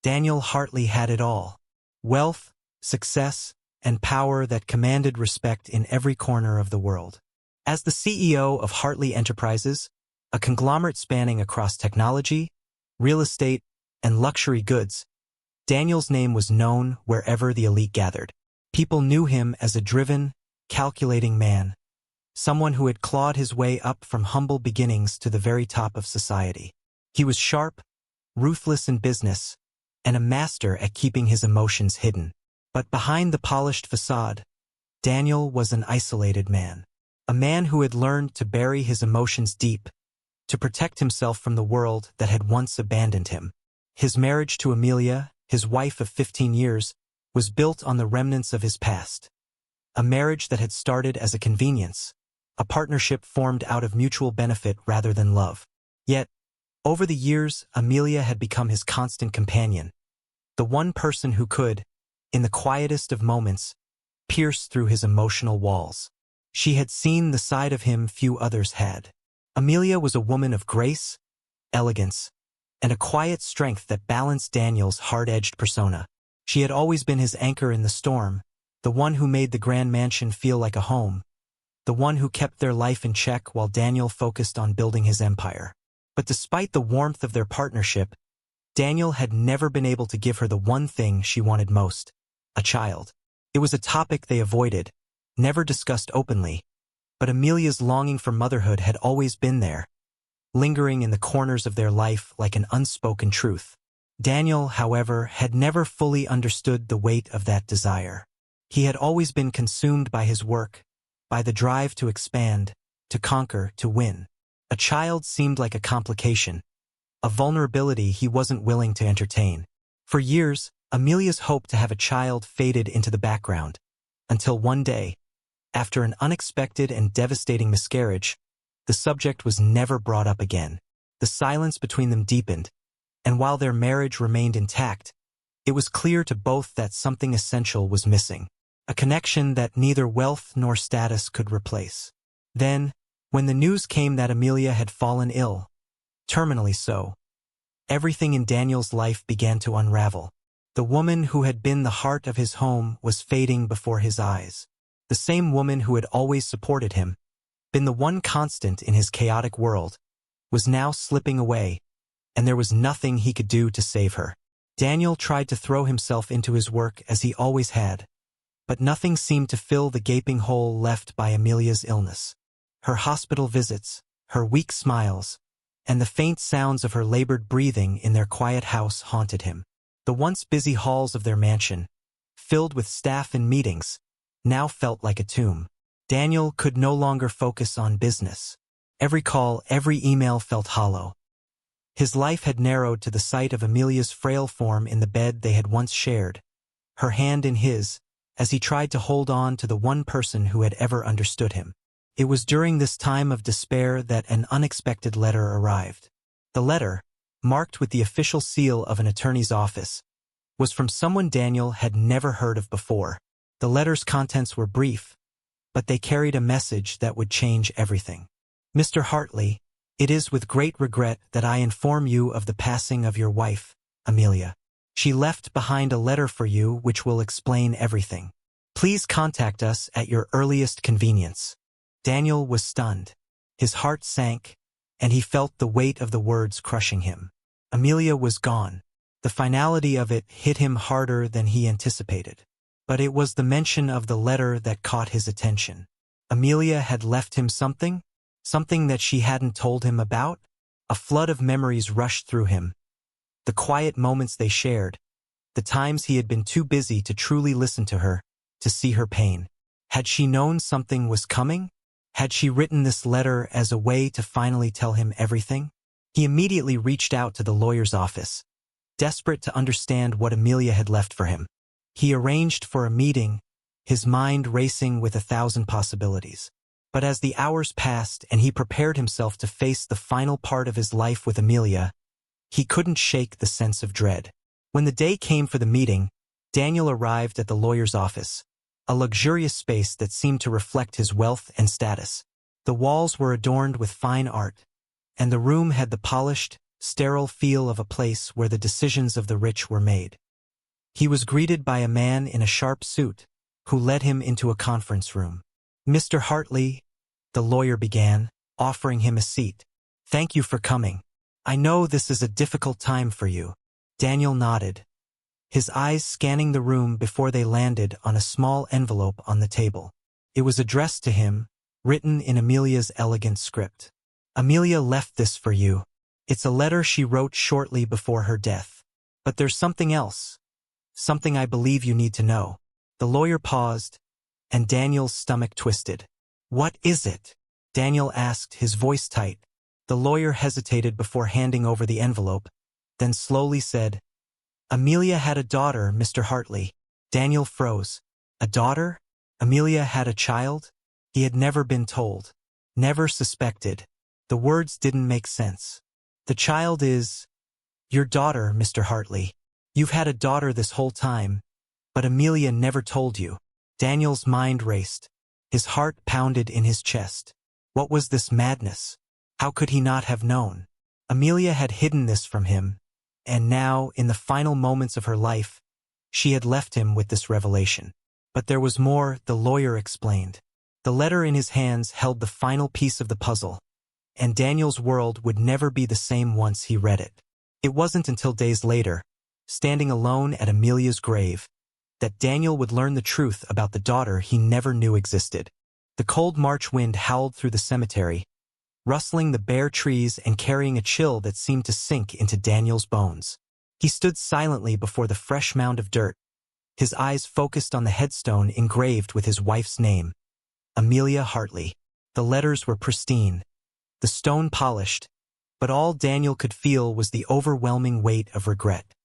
Daniel Hartley had it all: wealth, success, and power that commanded respect in every corner of the world. As the CEO of Hartley Enterprises, a conglomerate spanning across technology, real estate, and luxury goods, Daniel's name was known wherever the elite gathered. People knew him as a driven, calculating man, someone who had clawed his way up from humble beginnings to the very top of society. He was sharp, ruthless in business, and a master at keeping his emotions hidden. But behind the polished facade, Daniel was an isolated man. A man who had learned to bury his emotions deep, to protect himself from the world that had once abandoned him. His marriage to Amelia, his wife of 15 years, was built on the remnants of his past. A marriage that had started as a convenience, a partnership formed out of mutual benefit rather than love. Yet, over the years, Amelia had become his constant companion, the one person who could, in the quietest of moments, pierce through his emotional walls. She had seen the side of him few others had. Amelia was a woman of grace, elegance, and a quiet strength that balanced Daniel's hard-edged persona. She had always been his anchor in the storm, the one who made the grand mansion feel like a home, the one who kept their life in check while Daniel focused on building his empire. But despite the warmth of their partnership, Daniel had never been able to give her the one thing she wanted most: a child. It was a topic they avoided, never discussed openly, but Amelia's longing for motherhood had always been there, lingering in the corners of their life like an unspoken truth. Daniel, however, had never fully understood the weight of that desire. He had always been consumed by his work, by the drive to expand, to conquer, to win. A child seemed like a complication, a vulnerability he wasn't willing to entertain. For years, Amelia's hope to have a child faded into the background, until one day, after an unexpected and devastating miscarriage, the subject was never brought up again. The silence between them deepened, and while their marriage remained intact, it was clear to both that something essential was missing, a connection that neither wealth nor status could replace. Then, when the news came that Amelia had fallen ill, terminally so, everything in Daniel's life began to unravel. The woman who had been the heart of his home was fading before his eyes. The same woman who had always supported him, been the one constant in his chaotic world, was now slipping away, and there was nothing he could do to save her. Daniel tried to throw himself into his work as he always had, but nothing seemed to fill the gaping hole left by Amelia's illness. Her hospital visits, her weak smiles, and the faint sounds of her labored breathing in their quiet house haunted him. The once busy halls of their mansion, filled with staff and meetings, now felt like a tomb. Daniel could no longer focus on business. Every call, every email felt hollow. His life had narrowed to the sight of Amelia's frail form in the bed they had once shared, her hand in his, as he tried to hold on to the one person who had ever understood him. It was during this time of despair that an unexpected letter arrived. The letter, marked with the official seal of an attorney's office, was from someone Daniel had never heard of before. The letter's contents were brief, but they carried a message that would change everything. Mr. Hartley, it is with great regret that I inform you of the passing of your wife, Amelia. She left behind a letter for you which will explain everything. Please contact us at your earliest convenience. Daniel was stunned. His heart sank, and he felt the weight of the words crushing him. Amelia was gone. The finality of it hit him harder than he anticipated. But it was the mention of the letter that caught his attention. Amelia had left him something that she hadn't told him about. A flood of memories rushed through him. The quiet moments they shared, the times he had been too busy to truly listen to her, to see her pain. Had she known something was coming? Had she written this letter as a way to finally tell him everything? He immediately reached out to the lawyer's office, desperate to understand what Amelia had left for him. He arranged for a meeting, his mind racing with 1,000 possibilities. But as the hours passed and he prepared himself to face the final part of his life with Amelia, he couldn't shake the sense of dread. When the day came for the meeting, Daniel arrived at the lawyer's office, a luxurious space that seemed to reflect his wealth and status. The walls were adorned with fine art, and the room had the polished, sterile feel of a place where the decisions of the rich were made. He was greeted by a man in a sharp suit, who led him into a conference room. "Mr. Hartley," the lawyer began, offering him a seat. "Thank you for coming. I know this is a difficult time for you." Daniel nodded, his eyes scanning the room before they landed on a small envelope on the table. It was addressed to him, written in Amelia's elegant script. "Amelia left this for you. It's a letter she wrote shortly before her death. But there's something else. Something I believe you need to know." The lawyer paused, and Daniel's stomach twisted. "What is it?" Daniel asked, his voice tight. The lawyer hesitated before handing over the envelope, then slowly said, "Amelia had a daughter, Mr. Hartley." Daniel froze. A daughter? Amelia had a child? He had never been told. Never suspected. The words didn't make sense. "The child is your daughter, Mr. Hartley. You've had a daughter this whole time, but Amelia never told you." Daniel's mind raced. His heart pounded in his chest. What was this madness? How could he not have known? Amelia had hidden this from him, and now, in the final moments of her life, she had left him with this revelation. But there was more, the lawyer explained. The letter in his hands held the final piece of the puzzle, and Daniel's world would never be the same once he read it. It wasn't until days later, standing alone at Amelia's grave, that Daniel would learn the truth about the daughter he never knew existed. The cold March wind howled through the cemetery, rustling the bare trees and carrying a chill that seemed to sink into Daniel's bones. He stood silently before the fresh mound of dirt, his eyes focused on the headstone engraved with his wife's name, Amelia Hartley. The letters were pristine, the stone polished, but all Daniel could feel was the overwhelming weight of regret.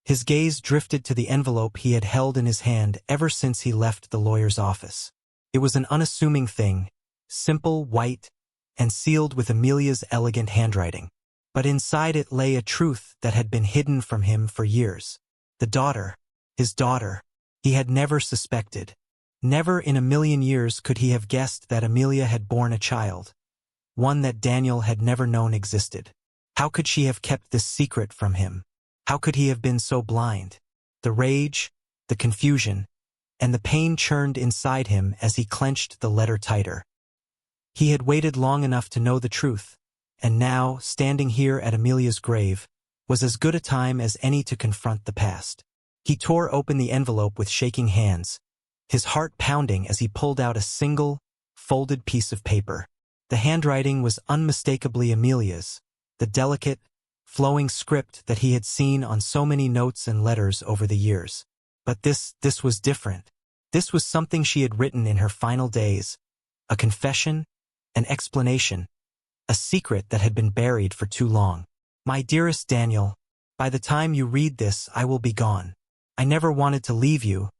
His gaze drifted to the envelope he had held in his hand ever since he left the lawyer's office. It was an unassuming thing, simple, white, and sealed with Amelia's elegant handwriting. But inside it lay a truth that had been hidden from him for years. The daughter, his daughter, he had never suspected. Never in a million years could he have guessed that Amelia had borne a child, one that Daniel had never known existed. How could she have kept this secret from him? How could he have been so blind? The rage, the confusion, and the pain churned inside him as he clenched the letter tighter. He had waited long enough to know the truth, and now, standing here at Amelia's grave, was as good a time as any to confront the past. He tore open the envelope with shaking hands, his heart pounding as he pulled out a single, folded piece of paper. The handwriting was unmistakably Amelia's, the delicate, flowing script that he had seen on so many notes and letters over the years. But this was different. This was something she had written in her final days, a confession, an explanation, a secret that had been buried for too long. "My dearest Daniel, by the time you read this, I will be gone. I never wanted to leave you,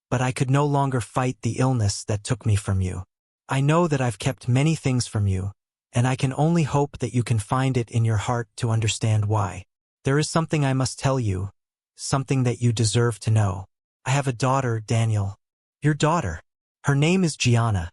but I could no longer fight the illness that took me from you. I know that I've kept many things from you, and I can only hope that you can find it in your heart to understand why. There is something I must tell you, something that you deserve to know. I have a daughter, Daniel. Your daughter. Her name is Gianna,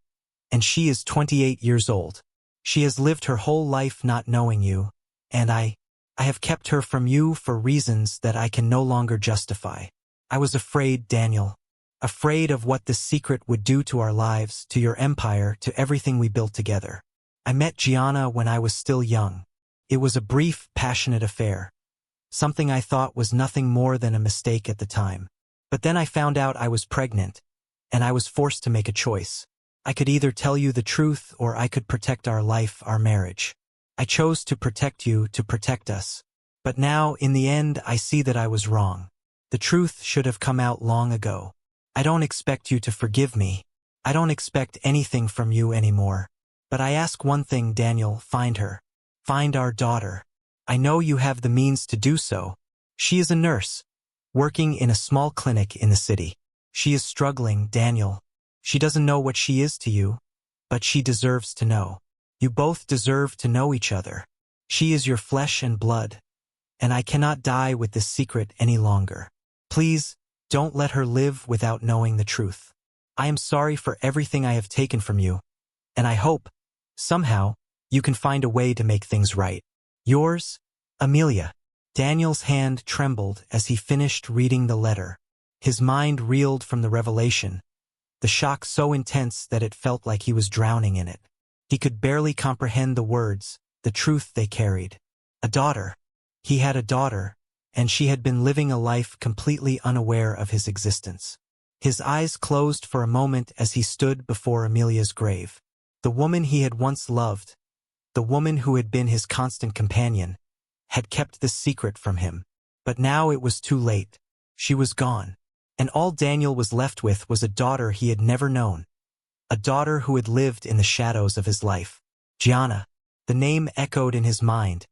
and she is 28 years old. She has lived her whole life not knowing you, and I have kept her from you for reasons that I can no longer justify. I was afraid, Daniel, afraid of what this secret would do to our lives, to your empire, to everything we built together. I met Gianna when I was still young. It was a brief, passionate affair, something I thought was nothing more than a mistake at the time. But then I found out I was pregnant, and I was forced to make a choice. I could either tell you the truth or I could protect our life, our marriage. I chose to protect you, to protect us. But now, in the end, I see that I was wrong. The truth should have come out long ago. I don't expect you to forgive me. I don't expect anything from you anymore. But I ask one thing, Daniel, find her. Find our daughter. I know you have the means to do so. She is a nurse, working in a small clinic in the city. She is struggling, Daniel. She doesn't know what she is to you, but she deserves to know. You both deserve to know each other. She is your flesh and blood, and I cannot die with this secret any longer. Please, don't let her live without knowing the truth. I am sorry for everything I have taken from you, and I hope, somehow, you can find a way to make things right. Yours, Amelia. Daniel's hand trembled as he finished reading the letter. His mind reeled from the revelation, the shock so intense that it felt like he was drowning in it. He could barely comprehend the words, the truth they carried. A daughter. He had a daughter, and she had been living a life completely unaware of his existence. His eyes closed for a moment as he stood before Amelia's grave. The woman he had once loved, the woman who had been his constant companion, had kept this secret from him. But now it was too late. She was gone. And all Daniel was left with was a daughter he had never known. A daughter who had lived in the shadows of his life. Gianna. The name echoed in his mind,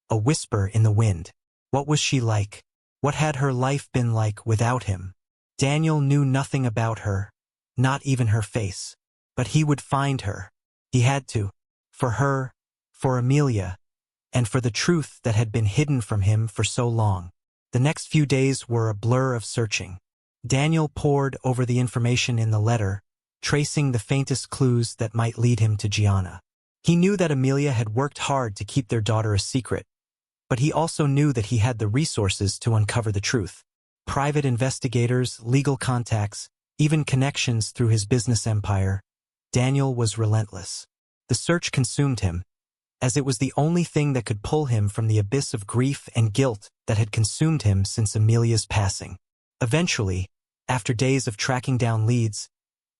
a whisper in the wind. What was she like? What had her life been like without him? Daniel knew nothing about her, not even her face. But he would find her. He had to. For her, for Amelia, and for the truth that had been hidden from him for so long. The next few days were a blur of searching. Daniel pored over the information in the letter, tracing the faintest clues that might lead him to Gianna. He knew that Amelia had worked hard to keep their daughter a secret, but he also knew that he had the resources to uncover the truth. Private investigators, legal contacts, even connections through his business empire. Daniel was relentless. The search consumed him, as it was the only thing that could pull him from the abyss of grief and guilt that had consumed him since Amelia's passing. Eventually, after days of tracking down leads,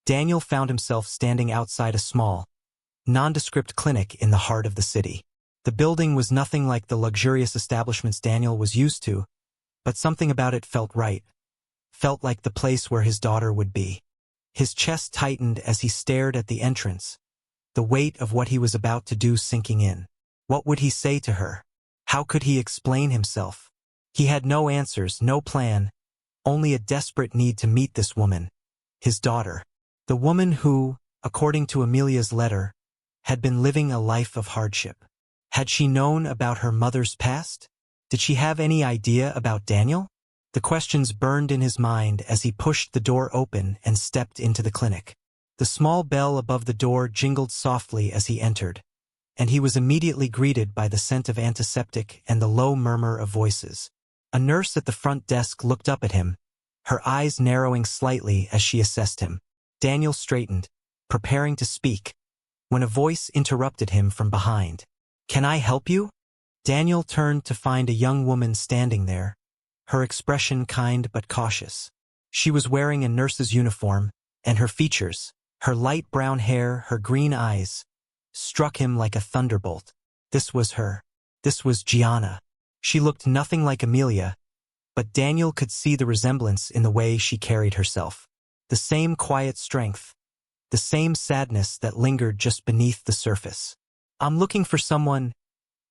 Daniel found himself standing outside a small, nondescript clinic in the heart of the city. The building was nothing like the luxurious establishments Daniel was used to, but something about it felt right, felt like the place where his daughter would be. His chest tightened as he stared at the entrance, the weight of what he was about to do sinking in. What would he say to her? How could he explain himself? He had no answers, no plan, only a desperate need to meet this woman, his daughter. The woman who, according to Amelia's letter, had been living a life of hardship. Had she known about her mother's past? Did she have any idea about Daniel? The questions burned in his mind as he pushed the door open and stepped into the clinic. The small bell above the door jingled softly as he entered, and he was immediately greeted by the scent of antiseptic and the low murmur of voices. A nurse at the front desk looked up at him, her eyes narrowing slightly as she assessed him. Daniel straightened, preparing to speak, when a voice interrupted him from behind. "Can I help you?" Daniel turned to find a young woman standing there, her expression kind but cautious. She was wearing a nurse's uniform, and her features, her light brown hair, her green eyes, struck him like a thunderbolt. This was her. This was Gianna. She looked nothing like Amelia, but Daniel could see the resemblance in the way she carried herself. The same quiet strength, the same sadness that lingered just beneath the surface. "I'm looking for someone,"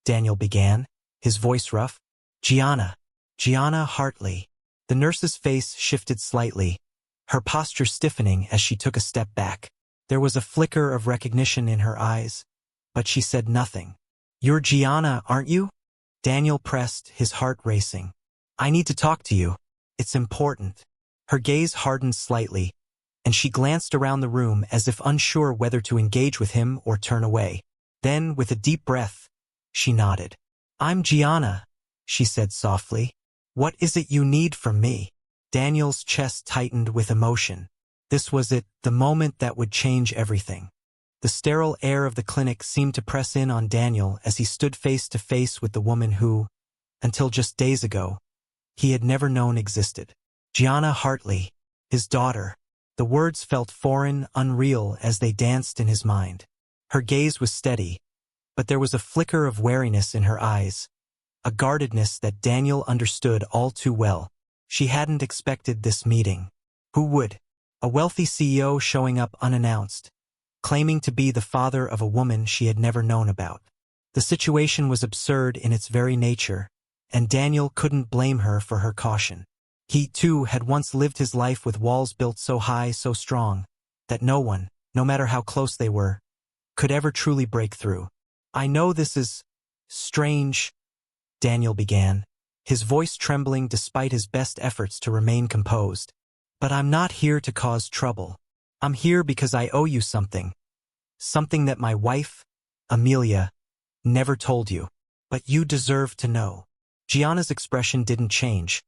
Daniel began, his voice rough. Gianna Hartley." The nurse's face shifted slightly, her posture stiffening as she took a step back. There was a flicker of recognition in her eyes, but she said nothing. "You're Gianna, aren't you?" Daniel pressed, his heart racing. "I need to talk to you. It's important." Her gaze hardened slightly, and she glanced around the room as if unsure whether to engage with him or turn away. Then, with a deep breath, she nodded. "I'm Gianna," she said softly. "What is it you need from me?" Daniel's chest tightened with emotion. This was it, the moment that would change everything. The sterile air of the clinic seemed to press in on Daniel as he stood face to face with the woman who, until just days ago, he had never known existed. Gianna Hartley, his daughter. The words felt foreign, unreal as they danced in his mind. Her gaze was steady, but there was a flicker of wariness in her eyes, a guardedness that Daniel understood all too well. She hadn't expected this meeting. Who would? A wealthy CEO showing up unannounced, claiming to be the father of a woman she had never known about. The situation was absurd in its very nature, and Daniel couldn't blame her for her caution. He, too, had once lived his life with walls built so high, so strong, that no one, no matter how close they were, could ever truly break through. "I know this is strange," Daniel began, his voice trembling despite his best efforts to remain composed. "But I'm not here to cause trouble. I'm here because I owe you something. Something that my wife, Amelia, never told you. But you deserve to know." Gianna's expression didn't change,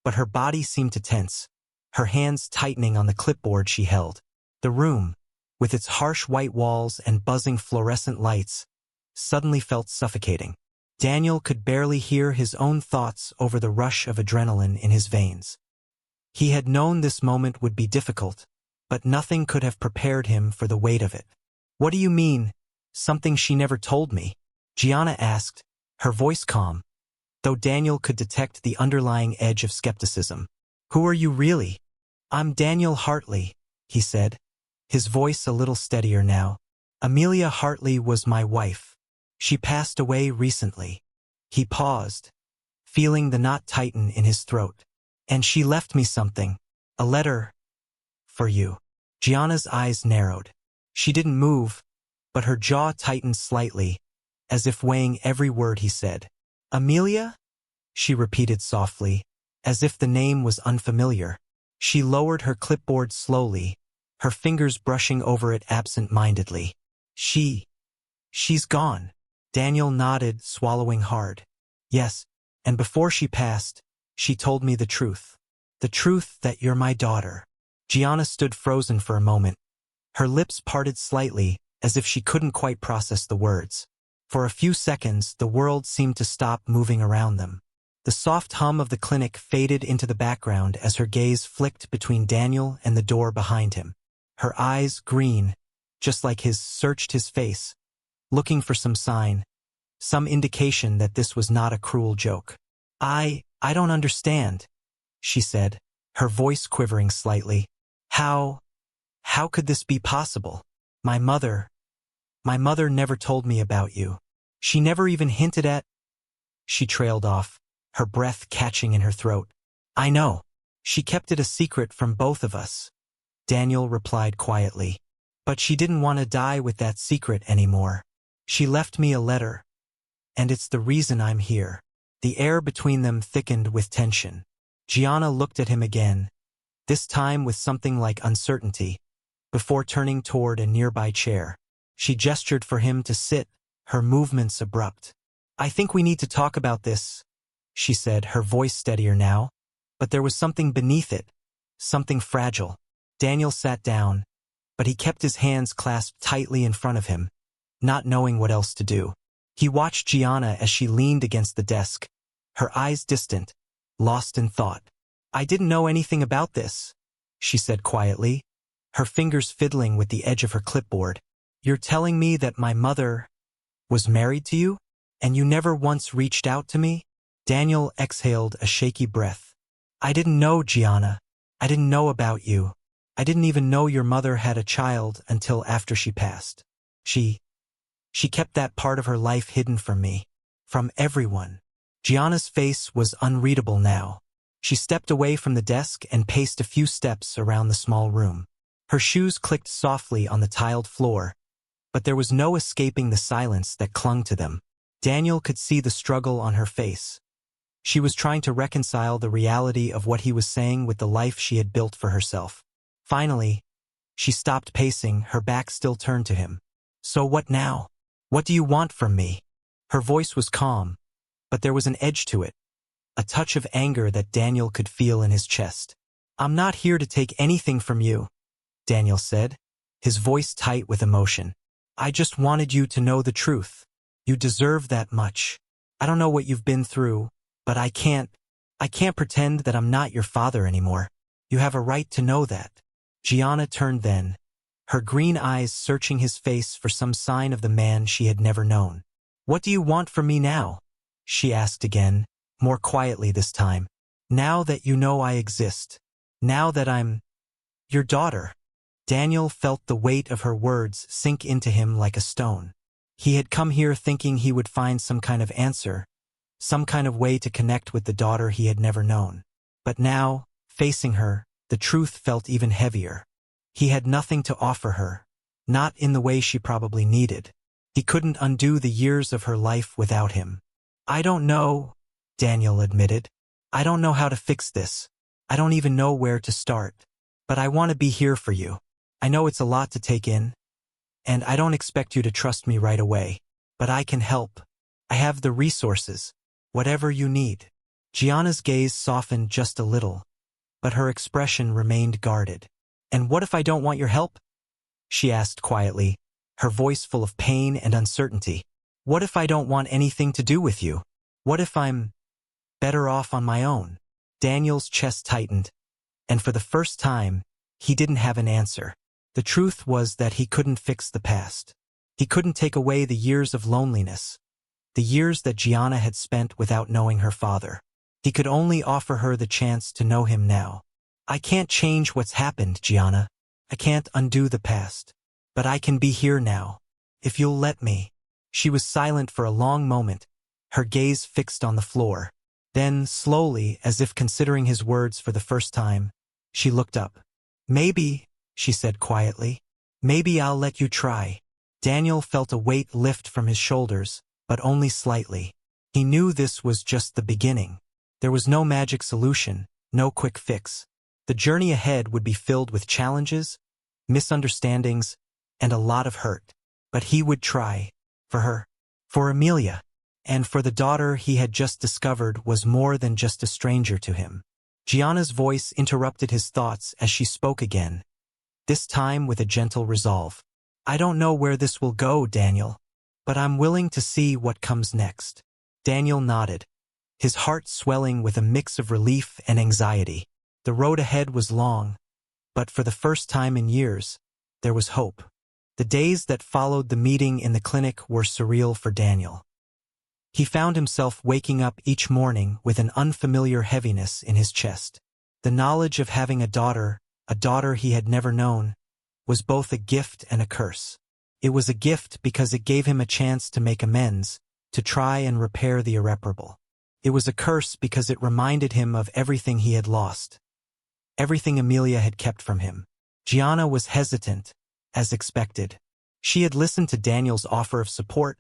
but her body seemed to tense, her hands tightening on the clipboard she held. The room, with its harsh white walls and buzzing fluorescent lights, suddenly felt suffocating. Daniel could barely hear his own thoughts over the rush of adrenaline in his veins. He had known this moment would be difficult, but nothing could have prepared him for the weight of it. "What do you mean, something she never told me?" Gianna asked, her voice calm, though Daniel could detect the underlying edge of skepticism. "Who are you really?" "I'm Daniel Hartley," he said, his voice a little steadier now. "Amelia Hartley was my wife. She passed away recently." He paused, feeling the knot tighten in his throat. "And she left me something. A letter for you." Gianna's eyes narrowed. She didn't move, but her jaw tightened slightly, as if weighing every word he said. "Amelia?" she repeated softly, as if the name was unfamiliar. She lowered her clipboard slowly, her fingers brushing over it absent-mindedly. She's gone." Daniel nodded, swallowing hard. "Yes, and before she passed, she told me the truth. The truth that you're my daughter." Gianna stood frozen for a moment. Her lips parted slightly, as if she couldn't quite process the words. For a few seconds, the world seemed to stop moving around them. The soft hum of the clinic faded into the background as her gaze flicked between Daniel and the door behind him. Her eyes, green, just like his, searched his face, looking for some sign, some indication that this was not a cruel joke. I don't understand," she said, her voice quivering slightly. How could this be possible? My mother never told me about you. She never even hinted at—" She trailed off, her breath catching in her throat. "I know. She kept it a secret from both of us," Daniel replied quietly. "But she didn't want to die with that secret anymore. She left me a letter, and it's the reason I'm here." The air between them thickened with tension. Gianna looked at him again, this time with something like uncertainty, before turning toward a nearby chair. She gestured for him to sit, her movements abrupt. "I think we need to talk about this," she said, her voice steadier now, but there was something beneath it, something fragile. Daniel sat down, but he kept his hands clasped tightly in front of him, not knowing what else to do. He watched Gianna as she leaned against the desk, her eyes distant, lost in thought. "I didn't know anything about this," she said quietly, her fingers fiddling with the edge of her clipboard. "You're telling me that my mother was married to you, and you never once reached out to me?" Daniel exhaled a shaky breath. "I didn't know, Gianna. I didn't know about you. I didn't even know your mother had a child until after she passed. She kept that part of her life hidden from me, from everyone." Gianna's face was unreadable now. She stepped away from the desk and paced a few steps around the small room. Her shoes clicked softly on the tiled floor, but there was no escaping the silence that clung to them. Daniel could see the struggle on her face. She was trying to reconcile the reality of what he was saying with the life she had built for herself. Finally, she stopped pacing, her back still turned to him. "So what now? What do you want from me?" Her voice was calm, but there was an edge to it, a touch of anger that Daniel could feel in his chest. "I'm not here to take anything from you," Daniel said, his voice tight with emotion. "I just wanted you to know the truth. You deserve that much. I don't know what you've been through, but I can't pretend that I'm not your father anymore. You have a right to know that." Gianna turned then, her green eyes searching his face for some sign of the man she had never known. "What do you want from me now?" she asked again, more quietly this time. "Now that you know I exist. Now that I'm your daughter." Daniel felt the weight of her words sink into him like a stone. He had come here thinking he would find some kind of answer, some kind of way to connect with the daughter he had never known. But now, facing her, the truth felt even heavier. He had nothing to offer her, not in the way she probably needed. He couldn't undo the years of her life without him. "I don't know," Daniel admitted. "I don't know how to fix this. I don't even know where to start. But I want to be here for you. I know it's a lot to take in, and I don't expect you to trust me right away. But I can help. I have the resources. Whatever you need. Gianna's gaze softened just a little, but her expression remained guarded. And what if I don't want your help? She asked quietly, her voice full of pain and uncertainty. What if I don't want anything to do with you? What if I'm better off on my own? Daniel's chest tightened, and for the first time, he didn't have an answer. The truth was that he couldn't fix the past. He couldn't take away the years of loneliness, the years that Gianna had spent without knowing her father. He could only offer her the chance to know him now. I can't change what's happened, Gianna. I can't undo the past. But I can be here now, if you'll let me. She was silent for a long moment, her gaze fixed on the floor. Then, slowly, as if considering his words for the first time, she looked up. Maybe, she said quietly, maybe I'll let you try. Daniel felt a weight lift from his shoulders, but only slightly. He knew this was just the beginning. There was no magic solution, no quick fix. The journey ahead would be filled with challenges, misunderstandings, and a lot of hurt. But he would try. For her. For Amelia. And for the daughter he had just discovered was more than just a stranger to him. Gianna's voice interrupted his thoughts as she spoke again, this time with a gentle resolve. I don't know where this will go, Daniel, but I'm willing to see what comes next. Daniel nodded, his heart swelling with a mix of relief and anxiety. The road ahead was long, but for the first time in years, there was hope. The days that followed the meeting in the clinic were surreal for Daniel. He found himself waking up each morning with an unfamiliar heaviness in his chest. The knowledge of having a daughter he had never known, was both a gift and a curse. It was a gift because it gave him a chance to make amends, to try and repair the irreparable. It was a curse because it reminded him of everything he had lost, everything Amelia had kept from him. Gianna was hesitant, as expected. She had listened to Daniel's offer of support,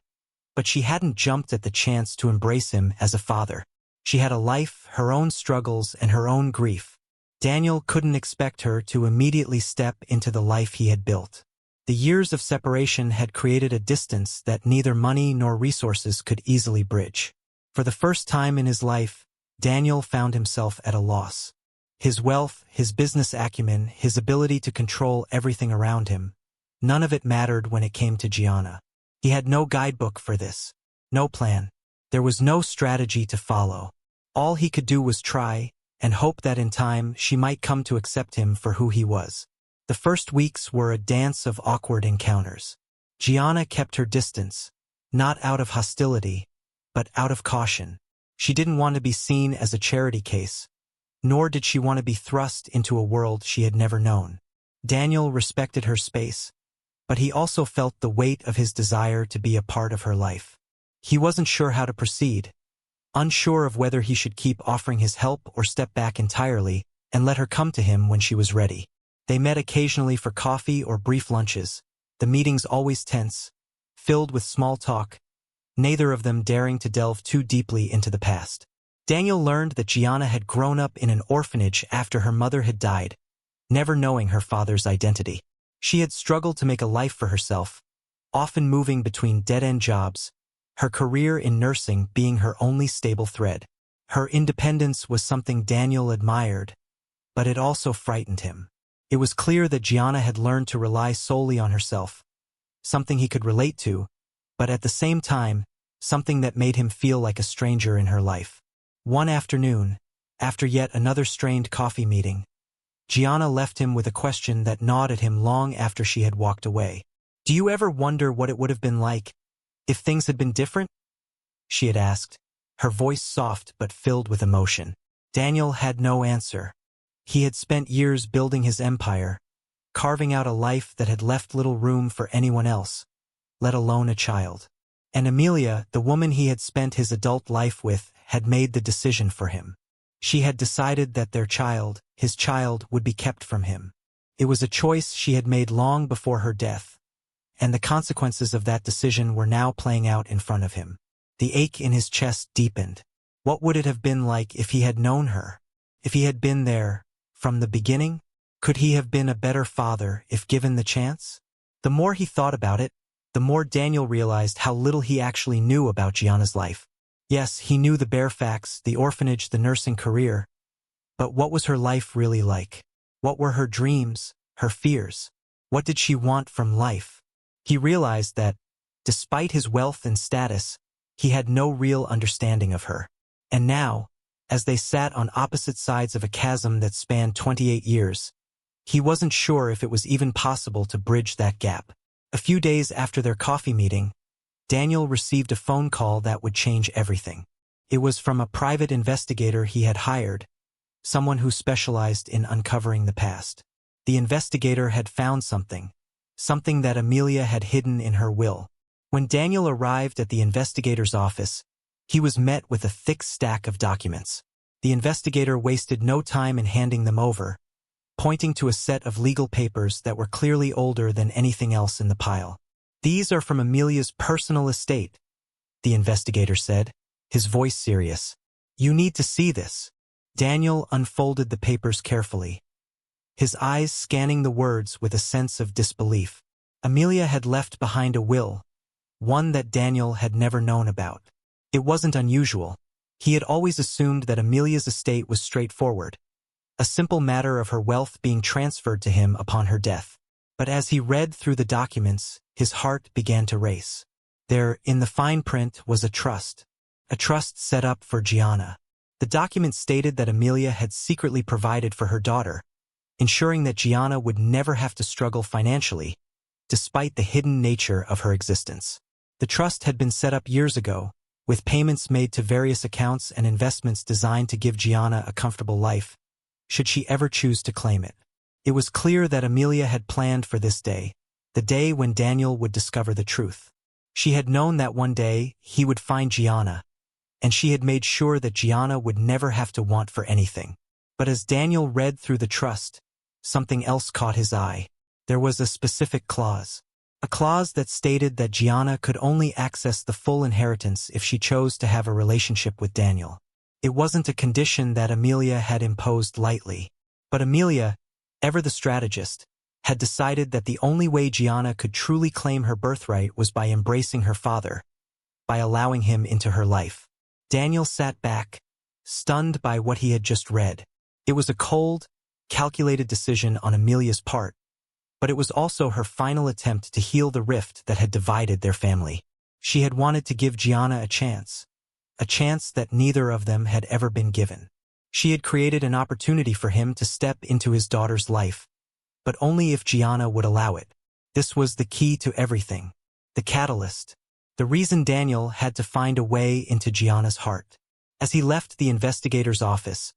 but she hadn't jumped at the chance to embrace him as a father. She had a life, her own struggles, and her own grief. Daniel couldn't expect her to immediately step into the life he had built. The years of separation had created a distance that neither money nor resources could easily bridge. For the first time in his life, Daniel found himself at a loss. His wealth, his business acumen, his ability to control everything around him, none of it mattered when it came to Gianna. He had no guidebook for this, no plan. There was no strategy to follow. All he could do was try, and hope that in time she might come to accept him for who he was. The first weeks were a dance of awkward encounters. Gianna kept her distance, not out of hostility, but out of caution. She didn't want to be seen as a charity case, nor did she want to be thrust into a world she had never known. Daniel respected her space, but he also felt the weight of his desire to be a part of her life. He wasn't sure how to proceed, unsure of whether he should keep offering his help or step back entirely and let her come to him when she was ready. They met occasionally for coffee or brief lunches, the meetings always tense, filled with small talk, neither of them daring to delve too deeply into the past. Daniel learned that Gianna had grown up in an orphanage after her mother had died, never knowing her father's identity. She had struggled to make a life for herself, often moving between dead-end jobs, her career in nursing being her only stable thread. Her independence was something Daniel admired, but it also frightened him. It was clear that Gianna had learned to rely solely on herself, something he could relate to, but at the same time, something that made him feel like a stranger in her life. One afternoon, after yet another strained coffee meeting, Gianna left him with a question that gnawed at him long after she had walked away. Do you ever wonder what it would have been like if things had been different? She had asked, her voice soft but filled with emotion. Daniel had no answer. He had spent years building his empire, carving out a life that had left little room for anyone else, let alone a child. And Amelia, the woman he had spent his adult life with, had made the decision for him. She had decided that their child, his child, would be kept from him. It was a choice she had made long before her death, and the consequences of that decision were now playing out in front of him. The ache in his chest deepened. What would it have been like if he had known her? If he had been there, from the beginning? Could he have been a better father if given the chance? The more he thought about it, the more Daniel realized how little he actually knew about Gianna's life. Yes, he knew the bare facts, the orphanage, the nursing career, but what was her life really like? What were her dreams, her fears? What did she want from life? He realized that, despite his wealth and status, he had no real understanding of her. And now, as they sat on opposite sides of a chasm that spanned 28 years, he wasn't sure if it was even possible to bridge that gap. A few days after their coffee meeting, Daniel received a phone call that would change everything. It was from a private investigator he had hired, someone who specialized in uncovering the past. The investigator had found something that Amelia had hidden in her will. When Daniel arrived at the investigator's office, he was met with a thick stack of documents. The investigator wasted no time in handing them over, pointing to a set of legal papers that were clearly older than anything else in the pile. "These are from Amelia's personal estate," the investigator said, his voice serious. "You need to see this." Daniel unfolded the papers carefully, his eyes scanning the words with a sense of disbelief. Amelia had left behind a will, one that Daniel had never known about. It wasn't unusual. He had always assumed that Amelia's estate was straightforward, a simple matter of her wealth being transferred to him upon her death. But as he read through the documents, his heart began to race. There, in the fine print, was a trust set up for Gianna. The document stated that Amelia had secretly provided for her daughter, ensuring that Gianna would never have to struggle financially, despite the hidden nature of her existence. The trust had been set up years ago, with payments made to various accounts and investments designed to give Gianna a comfortable life, should she ever choose to claim it. It was clear that Amelia had planned for this day, the day when Daniel would discover the truth. She had known that one day he would find Gianna, and she had made sure that Gianna would never have to want for anything. But as Daniel read through the trust, something else caught his eye. There was a specific clause. A clause that stated that Gianna could only access the full inheritance if she chose to have a relationship with Daniel. It wasn't a condition that Amelia had imposed lightly. But Amelia, ever the strategist, had decided that the only way Gianna could truly claim her birthright was by embracing her father, by allowing him into her life. Daniel sat back, stunned by what he had just read. It was a cold, calculated decision on Amelia's part, but it was also her final attempt to heal the rift that had divided their family. She had wanted to give Gianna a chance that neither of them had ever been given. She had created an opportunity for him to step into his daughter's life, but only if Gianna would allow it. This was the key to everything, the catalyst, the reason Daniel had to find a way into Gianna's heart. As he left the investigator's office,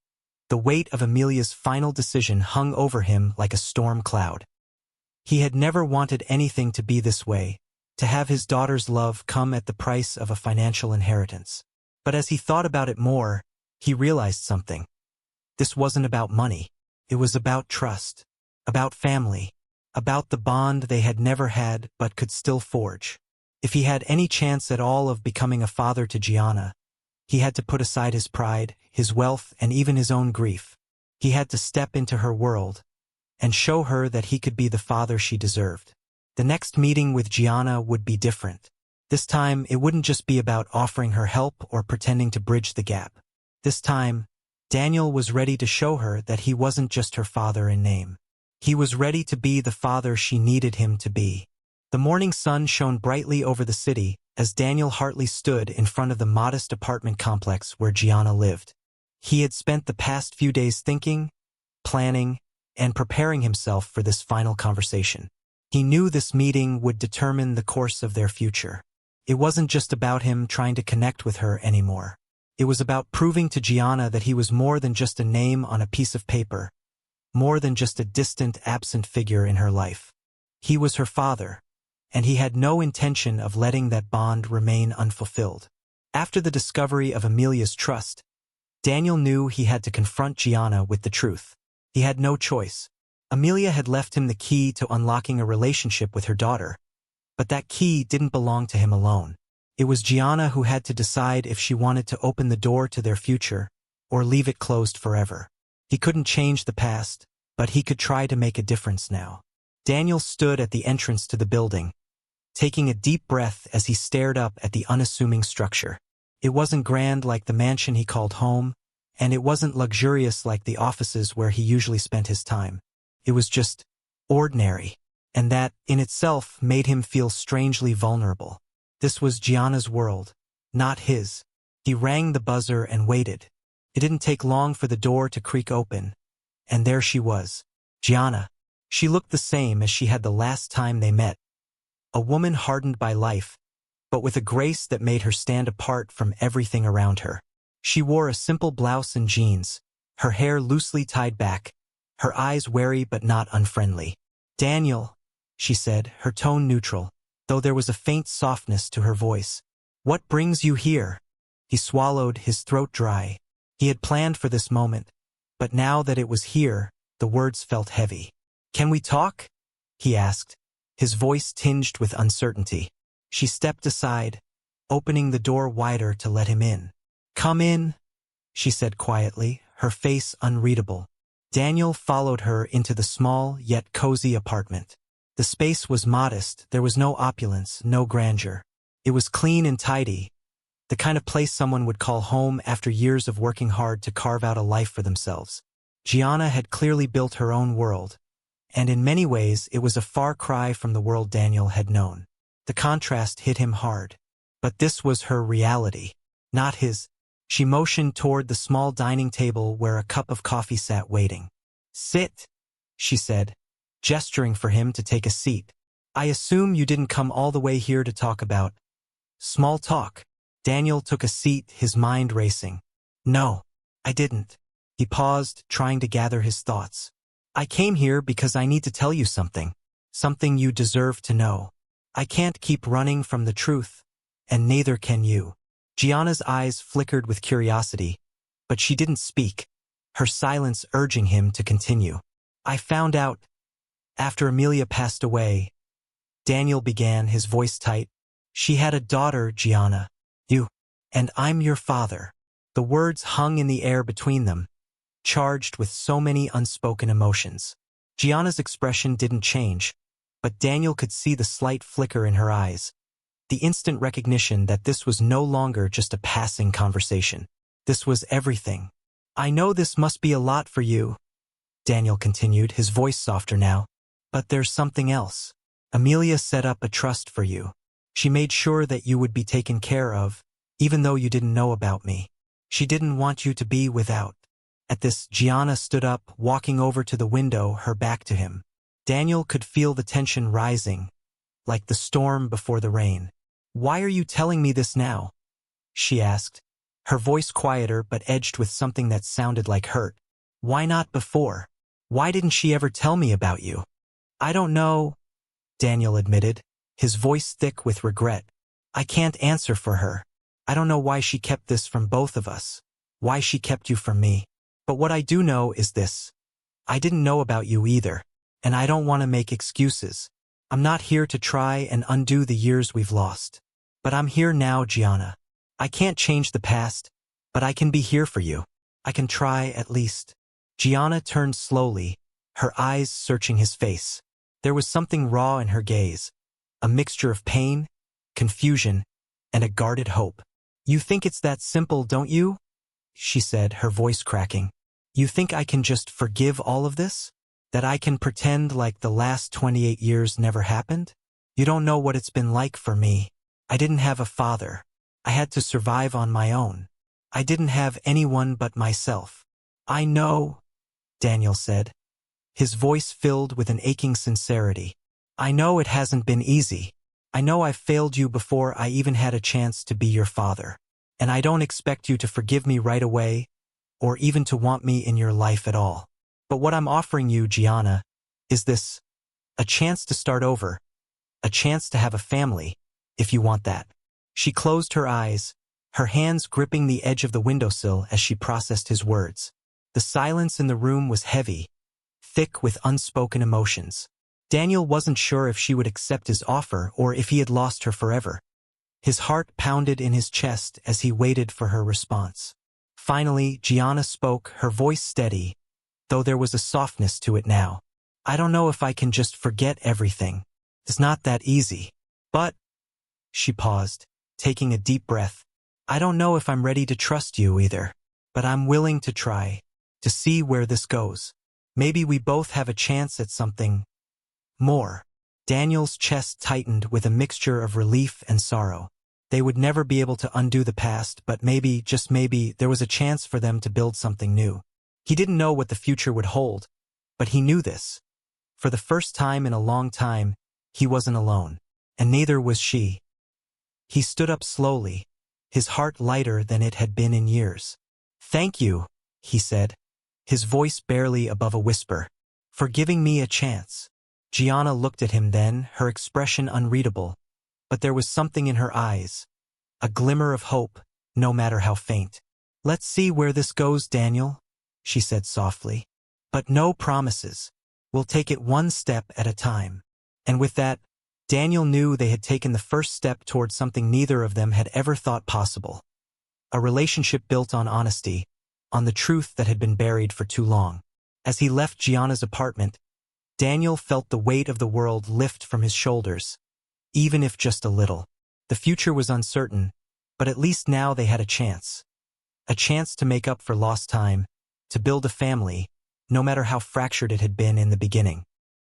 the weight of Amelia's final decision hung over him like a storm cloud. He had never wanted anything to be this way, to have his daughter's love come at the price of a financial inheritance. But as he thought about it more, he realized something. This wasn't about money. It was about trust, about family, about the bond they had never had but could still forge. If he had any chance at all of becoming a father to Gianna, he had to put aside his pride, his wealth, and even his own grief. He had to step into her world and show her that he could be the father she deserved. The next meeting with Gianna would be different. This time, it wouldn't just be about offering her help or pretending to bridge the gap. This time, Daniel was ready to show her that he wasn't just her father in name. He was ready to be the father she needed him to be. The morning sun shone brightly over the city as Daniel Hartley stood in front of the modest apartment complex where Gianna lived. He had spent the past few days thinking, planning, and preparing himself for this final conversation. He knew this meeting would determine the course of their future. It wasn't just about him trying to connect with her anymore. It was about proving to Gianna that he was more than just a name on a piece of paper, more than just a distant, absent figure in her life. He was her father, and he had no intention of letting that bond remain unfulfilled. After the discovery of Amelia's trust, Daniel knew he had to confront Gianna with the truth. He had no choice. Amelia had left him the key to unlocking a relationship with her daughter, but that key didn't belong to him alone. It was Gianna who had to decide if she wanted to open the door to their future or leave it closed forever. He couldn't change the past, but he could try to make a difference now. Daniel stood at the entrance to the building, taking a deep breath as he stared up at the unassuming structure. It wasn't grand like the mansion he called home, and it wasn't luxurious like the offices where he usually spent his time. It was just ordinary, and that, in itself, made him feel strangely vulnerable. This was Gianna's world, not his. He rang the buzzer and waited. It didn't take long for the door to creak open, and there she was, Gianna. She looked the same as she had the last time they met. A woman hardened by life, but with a grace that made her stand apart from everything around her. She wore a simple blouse and jeans, her hair loosely tied back, her eyes wary but not unfriendly. "Daniel," she said, her tone neutral, though there was a faint softness to her voice. "What brings you here?" He swallowed, his throat dry. He had planned for this moment, but now that it was here, the words felt heavy. "Can we talk?" he asked, his voice tinged with uncertainty. She stepped aside, opening the door wider to let him in. "Come in," she said quietly, her face unreadable. Daniel followed her into the small yet cozy apartment. The space was modest, there was no opulence, no grandeur. It was clean and tidy, the kind of place someone would call home after years of working hard to carve out a life for themselves. Gianna had clearly built her own world, and in many ways it was a far cry from the world Daniel had known. The contrast hit him hard. But this was her reality, not his. She motioned toward the small dining table where a cup of coffee sat waiting. "Sit," she said, gesturing for him to take a seat. "I assume you didn't come all the way here to talk about small talk." Daniel took a seat, his mind racing. "No, I didn't." He paused, trying to gather his thoughts. "I came here because I need to tell you something. Something you deserve to know. I can't keep running from the truth, and neither can you." Gianna's eyes flickered with curiosity, but she didn't speak, her silence urging him to continue. "I found out after Amelia passed away," Daniel began, his voice tight. "She had a daughter, Gianna. You. And I'm your father." The words hung in the air between them, charged with so many unspoken emotions. Gianna's expression didn't change, but Daniel could see the slight flicker in her eyes, the instant recognition that this was no longer just a passing conversation. This was everything. "I know this must be a lot for you," Daniel continued, his voice softer now, "but there's something else. Amelia set up a trust for you. She made sure that you would be taken care of, even though you didn't know about me. She didn't want you to be without." At this, Gianna stood up, walking over to the window, her back to him. Daniel could feel the tension rising, like the storm before the rain. "Why are you telling me this now?" she asked, her voice quieter but edged with something that sounded like hurt. "Why not before? Why didn't she ever tell me about you?" "I don't know," Daniel admitted, his voice thick with regret. "I can't answer for her. I don't know why she kept this from both of us, why she kept you from me. But what I do know is this. I didn't know about you either, and I don't want to make excuses. I'm not here to try and undo the years we've lost. But I'm here now, Gianna. I can't change the past, but I can be here for you. I can try, at least." Gianna turned slowly, her eyes searching his face. There was something raw in her gaze, a mixture of pain, confusion, and a guarded hope. "You think it's that simple, don't you?" she said, her voice cracking. "You think I can just forgive all of this? That I can pretend like the last 28 years never happened? You don't know what it's been like for me. I didn't have a father. I had to survive on my own. I didn't have anyone but myself." "I know," Daniel said, his voice filled with an aching sincerity. "I know it hasn't been easy. I know I've failed you before I even had a chance to be your father. And I don't expect you to forgive me right away, or even to want me in your life at all. But what I'm offering you, Gianna, is this: a chance to start over, a chance to have a family, if you want that." She closed her eyes, her hands gripping the edge of the windowsill as she processed his words. The silence in the room was heavy, thick with unspoken emotions. Daniel wasn't sure if she would accept his offer or if he had lost her forever. His heart pounded in his chest as he waited for her response. Finally, Gianna spoke, her voice steady, though there was a softness to it now. "I don't know if I can just forget everything. It's not that easy. But," she paused, taking a deep breath, I don't know if I'm ready to trust you either, but I'm willing to try, to see where this goes. Maybe we both have a chance at something more. Daniel's chest tightened with a mixture of relief and sorrow. They would never be able to undo the past, but maybe, just maybe, there was a chance for them to build something new. He didn't know what the future would hold, but he knew this. For the first time in a long time, he wasn't alone, and neither was she. He stood up slowly, his heart lighter than it had been in years. "Thank you," he said, his voice barely above a whisper, "for giving me a chance." Gianna looked at him then, her expression unreadable, but there was something in her eyes, a glimmer of hope, no matter how faint. "Let's see where this goes, Daniel," she said softly. "But no promises. We'll take it one step at a time." And with that, Daniel knew they had taken the first step toward something neither of them had ever thought possible. A relationship built on honesty, on the truth that had been buried for too long. As he left Gianna's apartment, Daniel felt the weight of the world lift from his shoulders, even if just a little. The future was uncertain, but at least now they had a chance. A chance to make up for lost time, to build a family, no matter how fractured it had been in the beginning.